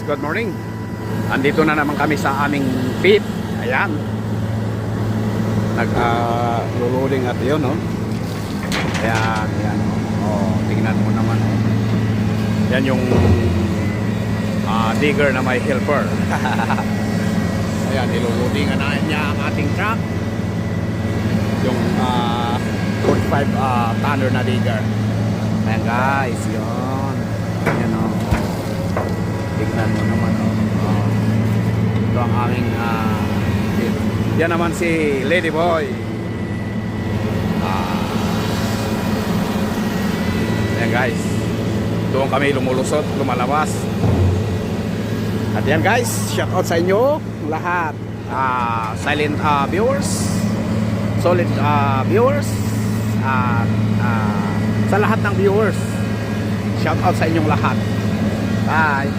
good morning. Andito na naman kami sa aming pit. Ayan. Nag-loading at yun, no? Ayan, ayan. Oh, tingnan mo naman, oh. Yan yung digger na may helper. Ayan, niloloadingan na niya ang ating truck. Yung 45 tonner na digger. Ayan guys, yun. Ayan, oh. Tignan mo naman, oh. Ito ang aming yan naman si Ladyboy. Ayan guys, doon kami lumulusot, lumalabas. At yan guys, shout out sa inyo lahat, silent viewers, solid viewers, sa lahat ng viewers, shout out sa inyong lahat. Bye.